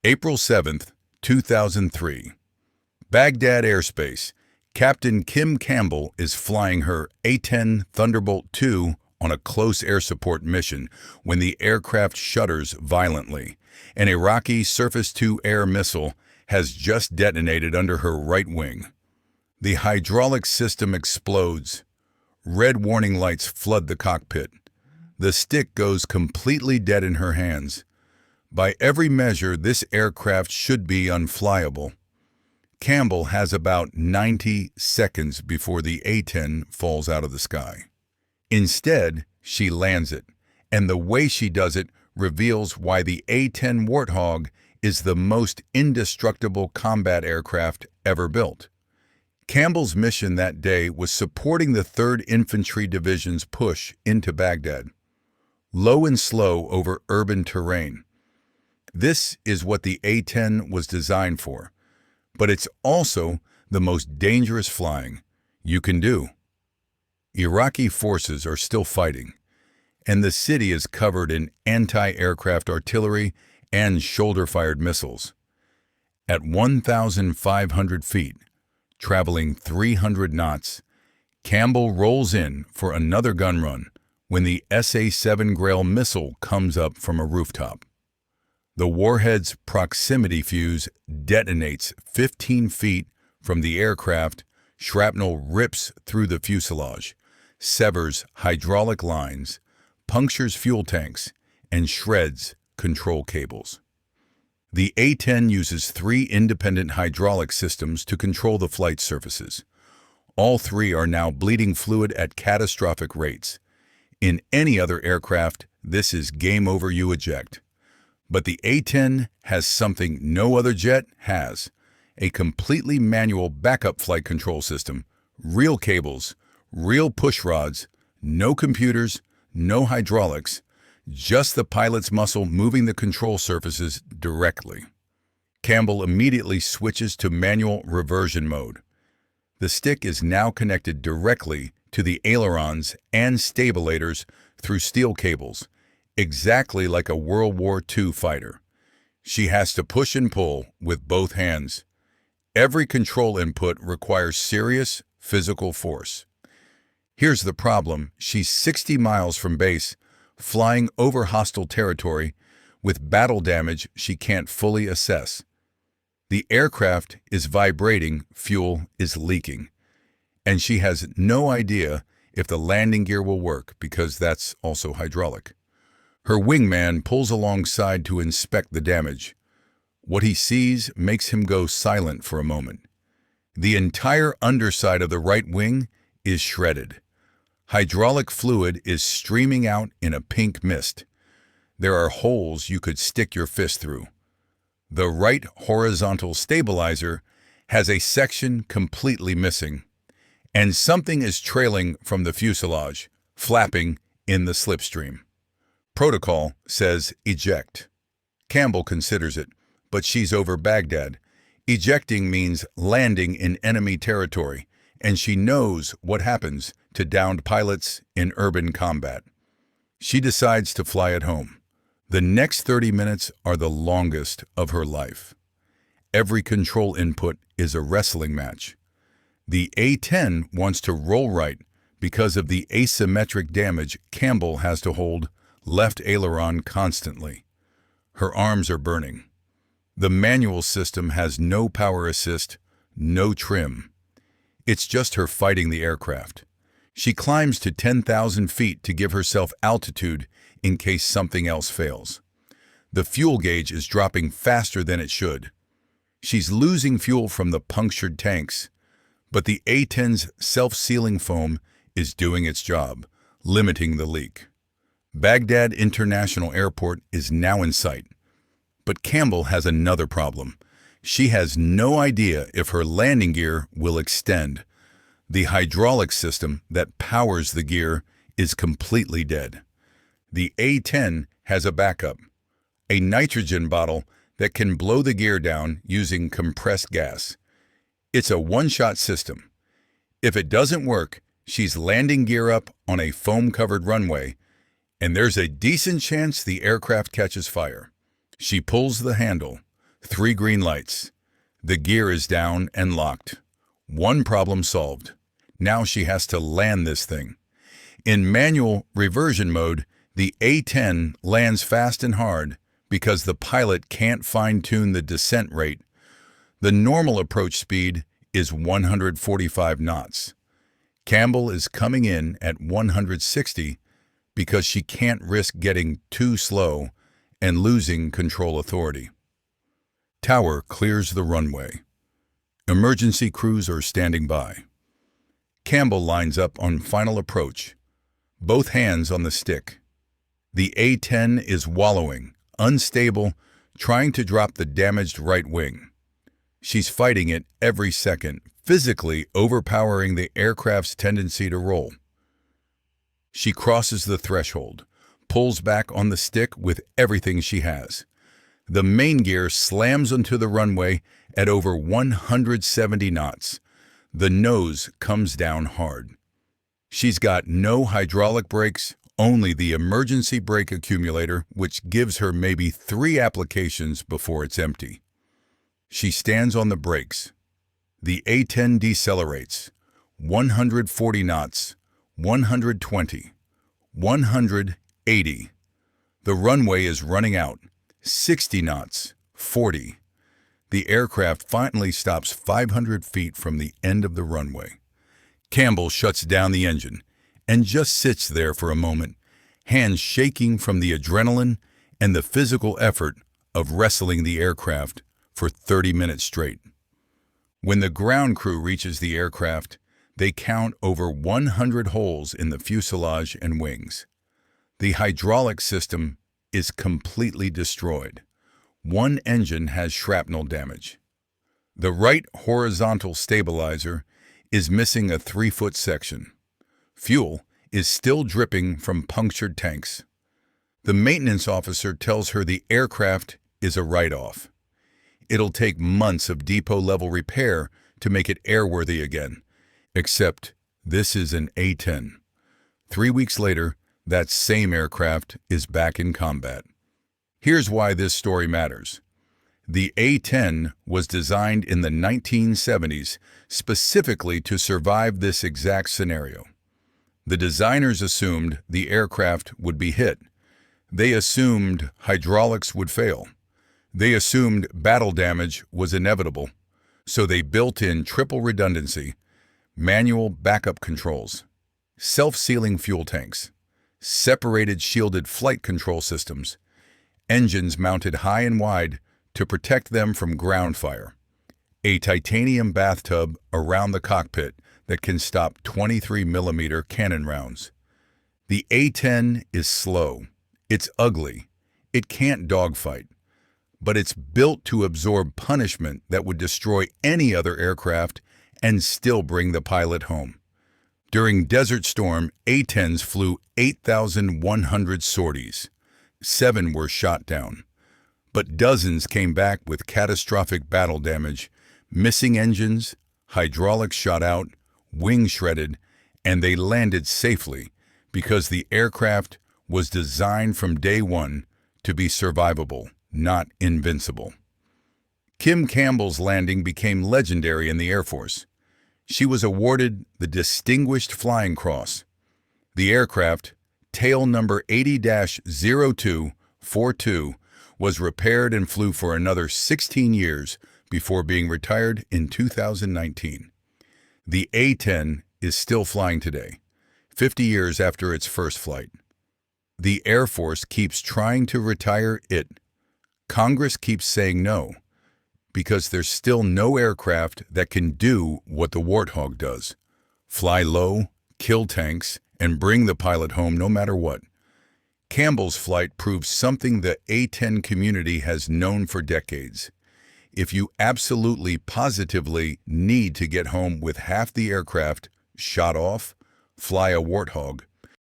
April 7th, 2003. Baghdad airspace. Captain Kim Campbell is flying her A-10 Thunderbolt II on a close air support mission when the aircraft shudders violently. An Iraqi surface-to-air missile has just detonated under her right wing. The hydraulic system explodes. Red warning lights flood the cockpit. The stick goes completely dead in her hands. By every measure, this aircraft should be unflyable. Campbell has about 90 seconds before the A-10 falls out of the sky. Instead, she lands it, and the way she does it reveals why the A-10 Warthog is the most indestructible combat aircraft ever built. Campbell's mission that day was supporting the 3rd Infantry Division's push into Baghdad. Low and slow over urban terrain. This is what the A-10 was designed for, but it's also the most dangerous flying you can do. Iraqi forces are still fighting, and the city is covered in anti-aircraft artillery and shoulder-fired missiles. At 1,500 feet, traveling 300 knots, Campbell rolls in for another gun run when the SA-7 Grail missile comes up from a rooftop. The warhead's proximity fuse detonates 15 feet from the aircraft. Shrapnel rips through the fuselage, severs hydraulic lines, punctures fuel tanks, and shreds control cables. The A-10 uses 3 independent hydraulic systems to control the flight surfaces. All 3 are now bleeding fluid at catastrophic rates. In any other aircraft, this is game over, you eject. But the A-10 has something no other jet has: a completely manual backup flight control system, real cables, real push rods, no computers, no hydraulics, just the pilot's muscle moving the control surfaces directly. Campbell immediately switches to manual reversion mode. The stick is now connected directly to the ailerons and stabilators through steel cables, exactly like a World War II fighter. She has to push and pull with both hands. Every control input requires serious physical force. Here's the problem: she's 60 miles from base, flying over hostile territory with battle damage she can't fully assess. The aircraft is vibrating, fuel is leaking, and she has no idea if the landing gear will work because that's also hydraulic. Her wingman pulls alongside to inspect the damage. What he sees makes him go silent for a moment. The entire underside of the right wing is shredded. Hydraulic fluid is streaming out in a pink mist. There are holes you could stick your fist through. The right horizontal stabilizer has a section completely missing, and something is trailing from the fuselage, flapping in the slipstream. Protocol says eject. Campbell considers it, but she's over Baghdad. Ejecting means landing in enemy territory, and she knows what happens to downed pilots in urban combat. She decides to fly it home. The next 30 minutes are the longest of her life. Every control input is a wrestling match. The A-10 wants to roll right because of the asymmetric damage. Campbell has to hold left aileron constantly. Her arms are burning. The manual system has no power assist, no trim. It's just her fighting the aircraft. She climbs to 10,000 feet to give herself altitude in case something else fails. The fuel gauge is dropping faster than it should. She's losing fuel from the punctured tanks, but the A-10's self-sealing foam is doing its job, limiting the leak. Baghdad International Airport is now in sight. But Campbell has another problem. She has no idea if her landing gear will extend. The hydraulic system that powers the gear is completely dead. The A-10 has a backup, a nitrogen bottle that can blow the gear down using compressed gas. It's a one-shot system. If it doesn't work, she's landing gear up on a foam-covered runway, and there's a decent chance the aircraft catches fire. She pulls the handle. 3 green lights. The gear is down and locked. One problem solved. Now she has to land this thing. In manual reversion mode, the A-10 lands fast and hard because the pilot can't fine-tune the descent rate. The normal approach speed is 145 knots. Campbell is coming in at 160 because she can't risk getting too slow and losing control authority. Tower clears the runway. Emergency crews are standing by. Campbell lines up on final approach, both hands on the stick. The A-10 is wallowing, unstable, trying to drop the damaged right wing. She's fighting it every second, physically overpowering the aircraft's tendency to roll. She crosses the threshold, pulls back on the stick with everything she has. The main gear slams onto the runway at over 170 knots. The nose comes down hard. She's got no hydraulic brakes, only the emergency brake accumulator, which gives her maybe 3 applications before it's empty. She stands on the brakes. The A-10 decelerates. 140 knots, 120, 180. The runway is running out. 60 knots, 40. The aircraft finally stops 500 feet from the end of the runway. Campbell shuts down the engine and just sits there for a moment, hands shaking from the adrenaline and the physical effort of wrestling the aircraft for 30 minutes straight. When the ground crew reaches the aircraft, they count over 100 holes in the fuselage and wings. The hydraulic system is completely destroyed. One engine has shrapnel damage. The right horizontal stabilizer is missing a 3-foot section. Fuel is still dripping from punctured tanks. The maintenance officer tells her the aircraft is a write-off. It'll take months of depot-level repair to make it airworthy again. Except this is an A-10. 3 weeks later, that same aircraft is back in combat. Here's why this story matters. The A-10 was designed in the 1970s specifically to survive this exact scenario. The designers assumed the aircraft would be hit. They assumed hydraulics would fail. They assumed battle damage was inevitable. So they built in triple redundancy, manual backup controls, self-sealing fuel tanks, separated shielded flight control systems, engines mounted high and wide to protect them from ground fire, a titanium bathtub around the cockpit that can stop 23mm cannon rounds. The A-10 is slow, it's ugly, it can't dogfight, but it's built to absorb punishment that would destroy any other aircraft and still bring the pilot home. During Desert Storm, A-10s flew 8,100 sorties. 7 were shot down, but dozens came back with catastrophic battle damage, missing engines, hydraulics shot out, wings shredded, and they landed safely because the aircraft was designed from day one to be survivable, not invincible. Kim Campbell's landing became legendary in the Air Force. She was awarded the Distinguished Flying Cross. The aircraft, tail number 80-0242, was repaired and flew for another 16 years before being retired in 2019. The A-10 is still flying today, 50 years after its first flight. The Air Force keeps trying to retire it. Congress keeps saying no, because there's still no aircraft that can do what the Warthog does: fly low, kill tanks, and bring the pilot home no matter what. Campbell's flight proves something the A-10 community has known for decades. If you absolutely positively need to get home with half the aircraft shot off, fly a Warthog.